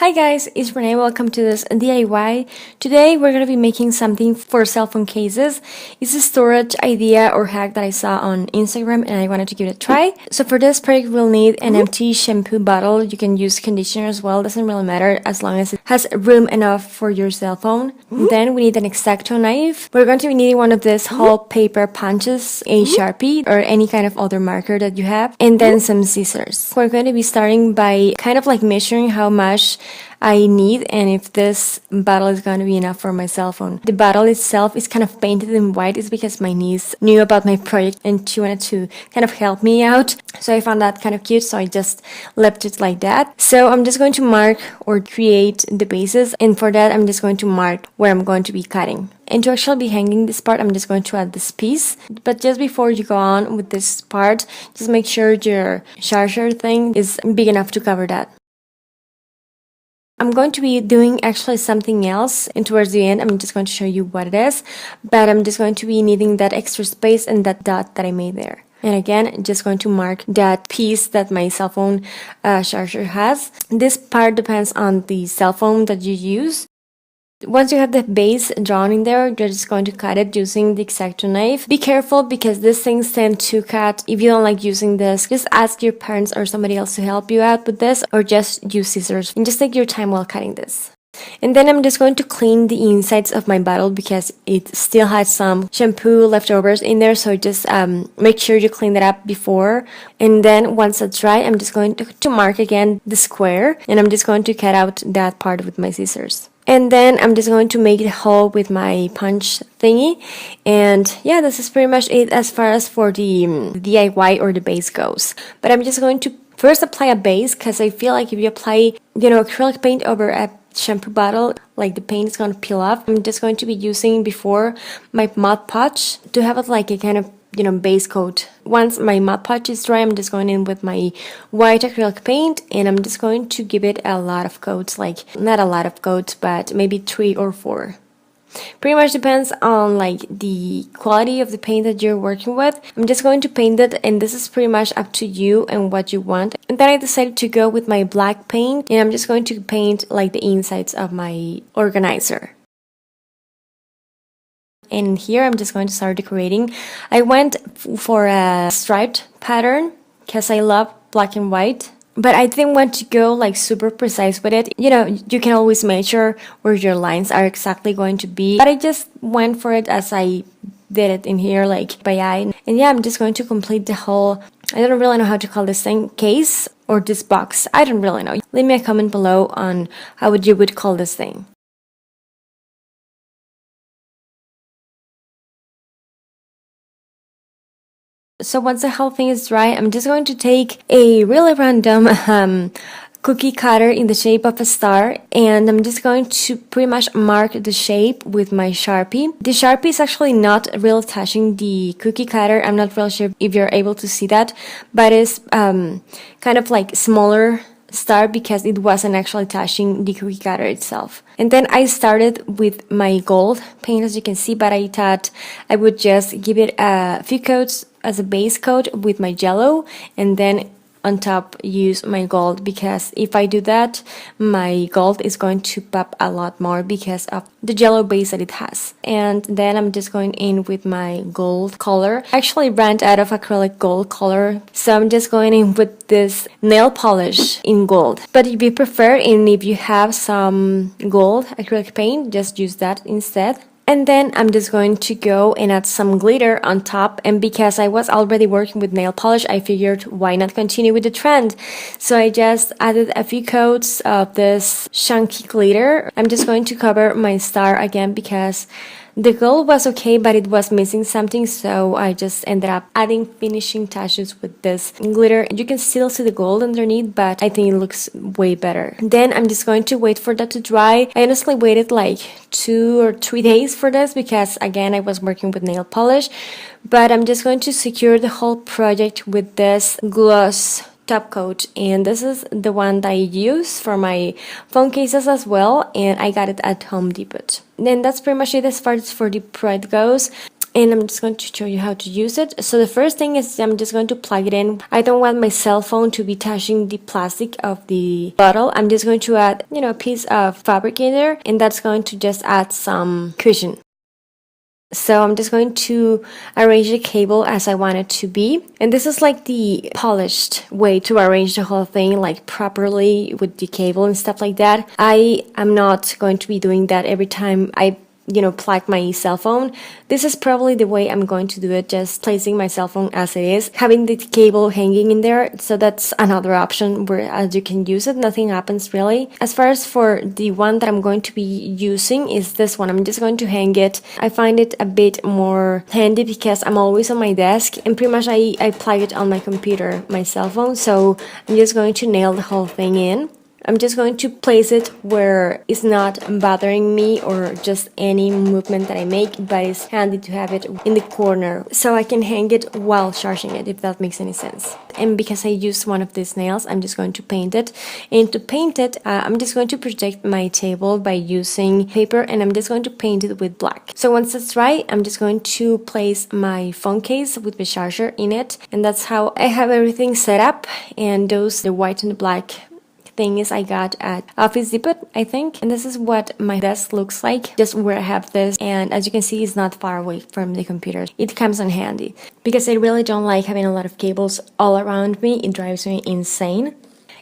Hi guys, it's Renee. Welcome to this DIY. Today we're going to be making something for cell phone cases. It's a storage idea or hack that I saw on Instagram and I wanted to give it a try. So for this project we'll need an empty shampoo bottle. You can use conditioner as well, doesn't really matter as long as it has room enough for your cell phone. Then we need an X-Acto knife. We're going to be needing one of these whole paper punches, a Sharpie or any kind of other marker that you have, and then some scissors. We're going to be starting by kind of like measuring how much I need and if this bottle is going to be enough for my cell phone. The bottle itself is kind of painted in white. It's because my niece knew about my project and she wanted to kind of help me out. So I found that kind of cute, so I just left it like that. So I'm just going to mark or create the bases, and for that I'm just going to mark where I'm going to be cutting. And to actually be hanging this part, I'm just going to add this piece. But just before you go on with this part, just make sure your charger thing is big enough to cover that. I'm going to be doing actually something else, and towards the end I'm just going to show you what it is, but I'm just going to be needing that extra space and that dot that I made there. And again, just going to mark that piece that my cell phone charger has. This part depends on the cell phone that you use. Once you have the base drawn in there, you're just going to cut it using the X-Acto knife. Be careful because these things tend to cut. If you don't like using this, just ask your parents or somebody else to help you out with this, or just use scissors and just take your time while cutting this. And then I'm just going to clean the insides of my bottle because it still has some shampoo leftovers in there, so just make sure you clean that up before. And then once that's dry, I'm just going to mark again the square, and I'm just going to cut out that part with my scissors. And then I'm just going to make the hole with my punch thingy. And yeah, this is pretty much it as far as for the DIY or the base goes. But I'm just going to first apply a base, because I feel like if you apply, acrylic paint over a shampoo bottle, like the paint is going to peel off. I'm just going to be using before my Mod Podge to have it like a kind of base coat. Once my Mod Podge is dry, I'm just going in with my white acrylic paint and I'm just going to give it a lot of coats, like not a lot of coats, but maybe 3 or 4. Pretty much depends on like the quality of the paint that you're working with. I'm just going to paint it, and this is pretty much up to you and what you want. And then I decided to go with my black paint, and I'm just going to paint like the insides of my organizer. And here I'm just going to start decorating. I went for a striped pattern because I love black and white, but I didn't want to go like super precise with it. You can always measure where your lines are exactly going to be, but I just went for it as I did it in here, like by eye. And yeah, I'm just going to complete the whole, I don't really know how to call this thing, case or this box. I don't really know. Leave me a comment below on how you would call this thing. So once the whole thing is dry, I'm just going to take a really random cookie cutter in the shape of a star, and I'm just going to pretty much mark the shape with my Sharpie. The Sharpie is actually not really touching the cookie cutter. I'm not really sure if you're able to see that, but it's kind of like smaller star because it wasn't actually touching the cookie cutter itself. And then I started with my gold paint, as you can see, but I thought I would just give it a few coats as a base coat with my yellow, and then on top use my gold, because if I do that, my gold is going to pop a lot more because of the yellow base that it has. And then I'm just going in with my gold color. I actually ran out of acrylic gold color, so I'm just going in with this nail polish in gold. But if you prefer, and if you have some gold acrylic paint, just use that instead. And then I'm just going to go and add some glitter on top, and because I was already working with nail polish, I figured why not continue with the trend. So I just added a few coats of this chunky glitter. I'm just going to cover my star again because the gold was okay, but it was missing something, so I just ended up adding finishing touches with this glitter. You can still see the gold underneath, but I think it looks way better. Then I'm just going to wait for that to dry. I honestly waited like 2 or 3 days for this because, again, I was working with nail polish, but I'm just going to secure the whole project with this gloss top coat, and this is the one that I use for my phone cases as well, and I got it at Home Depot. Then that's pretty much it as far as for the project goes. and I'm just going to show you how to use it. So the first thing is I'm just going to plug it in. I don't want my cell phone to be touching the plastic of the bottle. I'm just going to add, a piece of fabric in there, and that's going to just add some cushion. So I'm just going to arrange the cable as I want it to be. And this is like the polished way to arrange the whole thing, like properly with the cable and stuff like that. I am not going to be doing that every time I plug my cell phone. This is probably the way I'm going to do it, just placing my cell phone as it is, having the cable hanging in there. So that's another option where as you can use it, nothing happens really. As far as for the one that I'm going to be using is this one. I'm just going to hang it. I find it a bit more handy because I'm always on my desk and pretty much I plug it on my computer, my cell phone. So I'm just going to nail the whole thing in. I'm just going to place it where it's not bothering me or just any movement that I make, but it's handy to have it in the corner so I can hang it while charging it, if that makes any sense. And because I used one of these nails, I'm just going to paint it. And to paint it, I'm just going to protect my table by using paper, and I'm just going to paint it with black. So once it's dry, I'm just going to place my phone case with the charger in it, and that's how I have everything set up. And those, the white and the black things I got at Office Depot, I think. And this is what my desk looks like, just where I have this. And as you can see, it's not far away from the computer. It comes in handy because I really don't like having a lot of cables all around me. It drives me insane.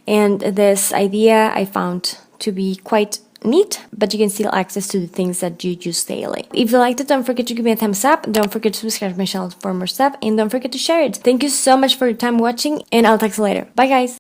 And this idea I found to be quite neat, but you can still access to the things that you use daily. If you liked it, don't forget to give me a thumbs up, don't forget to subscribe to my channel for more stuff, and don't forget to share it. Thank you so much for your time watching, and I'll talk to you later. Bye guys!